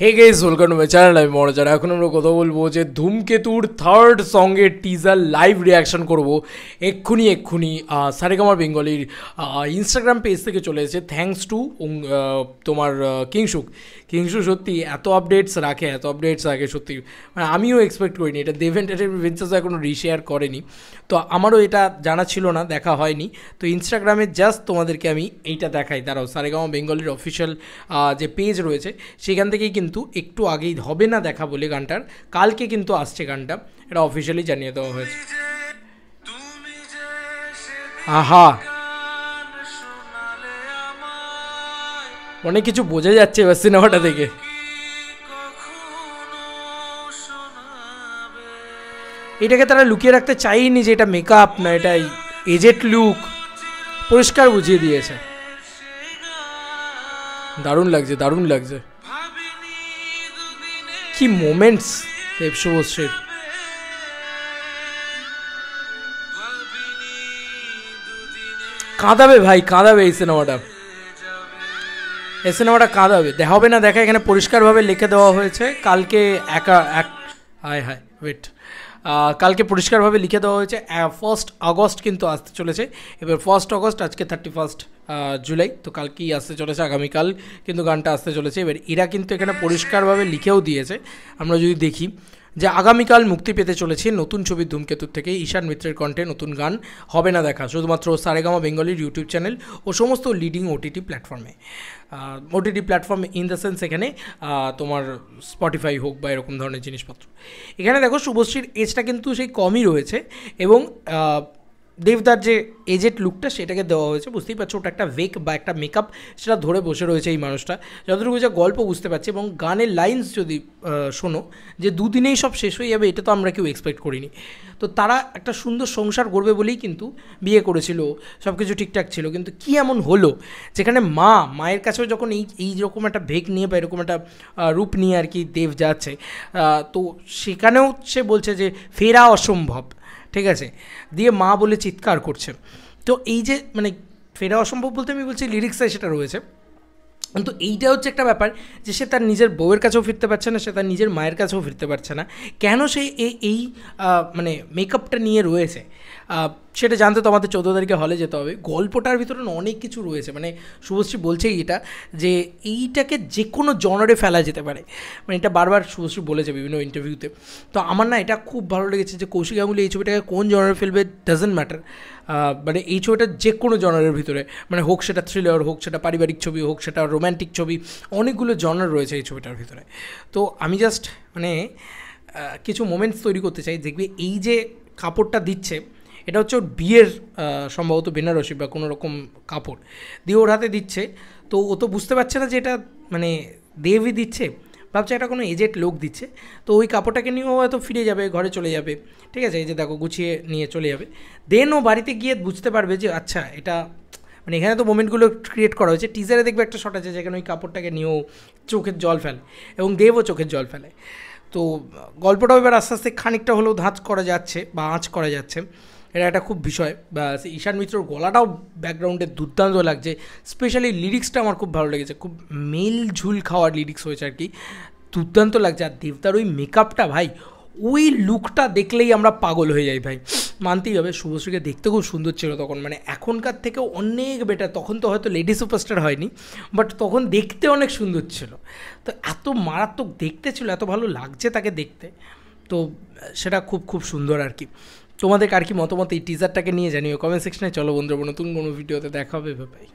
Hey guys, welcome to my channel. আমি মনোজান। এখন আমরা কথা বলবো যে ধূমকেতুর থার্ড সঙ্গের টিজার লাইভ রিয়াকশন করবো এক্ষুনি সারেগামা বেঙ্গলির ইনস্টাগ্রাম পেজ থেকে চলে এসেছে, থ্যাঙ্কস টু তোমার কিংশুক সত্যি এত আপডেটস রাখে সত্যি, মানে আমিও এক্সপেক্ট করিনি। এটা দেভ এন্টারটেইনমেন্টস এখনও রিশেয়ার করেনি, তো আমারও এটা জানা ছিল না, দেখা হয়নি। তো ইনস্টাগ্রামে জাস্ট তোমাদেরকে আমি এইটা দেখাই, দাঁড়াও। সারেগামা বেঙ্গলির অফিসিয়াল যে পেজ রয়েছে সেখান থেকেই কিন্তু একটু আগেই হবে না দেখা বলে গানটার, কালকে কিন্তু আসছে গানটা, এটা অফিসিয়ালি জানিয়ে দেওয়া হয়েছে। আহা, অনেক কিছু বোঝা যাচ্ছে এবার সিনেমাটা থেকে। এটাকে তারা লুকিয়ে রাখতে চাইনি যে এটা মেকআপ না, এটা এজেড লুক, পরিষ্কার বুঝিয়ে দিয়েছে। দারুণ লাগছে কি মোমেন্টস দেব শুভশ্রীর। কাঁদাবে ভাই, কাঁদাবে এই সিনেমাটা কাঁদাবে। হবে না দেখা, এখানে পরিষ্কারভাবে লিখে দেওয়া হয়েছে কালকে কালকে পরিষ্কারভাবে লিখে দেওয়া হয়েছে 1 আগস্ট কিন্তু আসতে চলেছে। এবার 1 আগস্ট, আজকে 31 জুলাই, তো কালকেই আসতে চলেছে, আগামীকাল কিন্তু গানটা আসতে চলেছে। এবার এরা কিন্তু এখানে পরিষ্কারভাবে লিখেও দিয়েছে, আমরা যদি দেখি যে আগামীকাল মুক্তি পেতে চলেছে নতুন ছবি ধূমকেতুর থেকে ঈশান মিত্রের কণ্ঠে নতুন গান হবে না দেখা, শুধুমাত্র সারেগামা বেঙ্গলির ইউটিউব চ্যানেল ও সমস্ত লিডিং ওটিটি প্ল্যাটফর্মে ইন দ্য সেন্স এখানে তোমার স্পটিফাই হোক বা এরকম ধরনের জিনিসপত্র। এখানে দেখো শুভশ্রীর এজটা কিন্তু সেই কমই রয়েছে, এবং দেবদার যে এজেড লুকটা সেটাকে দেওয়া হয়েছে, বুঝতেই পারছো ওটা একটা ওয়েক বা একটা মেকআপ, সেটা ধরে বসে রয়েছে এই মানুষটা, যতটুকু যে গল্প বুঝতে পারছি। এবং গানের লাইন্স যদি শোনো যে দুদিনেই সব শেষ হয়ে যাবে, এটা তো আমরা কেউ এক্সপেক্ট করিনি। তো তারা একটা সুন্দর সংসার গড়বে বলেই কিন্তু বিয়ে করেছিল, সব কিছু ঠিকঠাক ছিল, কিন্তু কী এমন হলো যেখানে মায়ের কাছেও যখন এইরকম একটা ভেগ নিয়ে বা এরকম একটা রূপ নিয়ে আর কি দেব যাচ্ছে, তো সেখানেও সে বলছে যে ফেরা অসম্ভব, ঠিক আছে, দিয়ে মা বলে চিৎকার করছে। তো এই যে মানে ফেরা অসম্ভব বলতে আমি বলছি লিরিক্সে সেটা রয়েছে, কিন্তু এইটা হচ্ছে একটা ব্যাপার যে সে তার নিজের বউয়ের কাছেও ফিরতে পারছে না, সে তার নিজের মায়ের কাছেও ফিরতে পারছে না। কেন সে এই মানে মেকআপটা নিয়ে রয়েছে সেটা জানতে তো আমাদের 14 তারিখে হলে যেতে হবে। গল্পটার ভিতরে অনেক কিছু রয়েছে, মানে শুভশ্রী বলছেই এটা যে এইটাকে যে কোনো জনারে ফেলা যেতে পারে, মানে এটা বারবার শুভশ্রী বলেছে বিভিন্ন ইন্টারভিউতে। তো আমার না এটা খুব ভালো লেগেছে যে কৌশিক গাঙ্গুলি এই ছবিটাকে কোন জনারে ফেলবে ডাজন্ট ম্যাটার, মানে এই ছবিটা যে কোনো জনারের ভিতরে, মানে হোক সেটা থ্রিলার, হোক সেটা পারিবারিক ছবি, হোক সেটা রোম্যান্টিক ছবি, অনেকগুলো জনার রয়েছে এই ছবিটার ভিতরে। তো আমি জাস্ট মানে কিছু মোমেন্টস তৈরি করতে চাই। দেখবে এই যে কাপড়টা দিচ্ছে, এটা হচ্ছে ওর বিয়ের সম্ভবত বেনারসি বা কোনো রকম কাপড় দিয়ে ওর হাতে দিচ্ছে, তো ও তো বুঝতে পারছে না যে এটা মানে দেবই দিচ্ছে, ভাবছে এটা কোনো এজেড লোক দিচ্ছে। তো ওই কাপড়টাকে নিয়ে ও হয়তো ফিরে যাবে, ঘরে চলে যাবে, ঠিক আছে, এই যে দেখো গুছিয়ে নিয়ে চলে যাবে। দেন ও বাড়িতে গিয়ে বুঝতে পারবে যে আচ্ছা এটা, মানে এখানে তো মোমেন্টগুলো ক্রিয়েট করা হয়েছে। টিজারে দেখবে একটা শট আছে যেখানে ওই কাপড়টাকে নিয়েও চোখের জল ফেলে এবং দেবও চোখের জল ফেলে। তো গল্পটাও এবার আস্তে আস্তে খানিকটা হলেও আঁচ করা যাচ্ছে। এটা একটা খুব বিষয়। বা ঈশান মিত্রর গলাটাও ব্যাকগ্রাউন্ডে দুর্দান্ত লাগছে, স্পেশালি লিরিক্সটা আমার খুব ভালো লেগেছে, খুব মেল ঝুল খাওয়ার লিরিক্স হয়েছে আর কি, দুর্দান্ত লাগছে। আর দেবতার ওই মেকআপটা ভাই, ওই লুকটা দেখলেই আমরা পাগল হয়ে যাই ভাই, মানতেই হবে। শুভশ্রীকে দেখতে খুব সুন্দর ছিল তখন, মানে এখনকার থেকেও অনেক বেটার। তখন তো হয়তো লেডি সুপারস্টার হয়নি, বাট তখন দেখতে অনেক সুন্দর ছিল। তো এত মারাত্মক দেখতে ছিল, এত ভালো লাগছে তাকে দেখতে, তো সেটা খুব খুব সুন্দর আর কি। তোমাদের আর কি মতামত এই টিজারটাকে নিয়ে জানিও কমেন্ট সেকশনে। চলো বন্ধুরা, নতুন কোনো ভিডিওতে দেখা হবে, ভাই।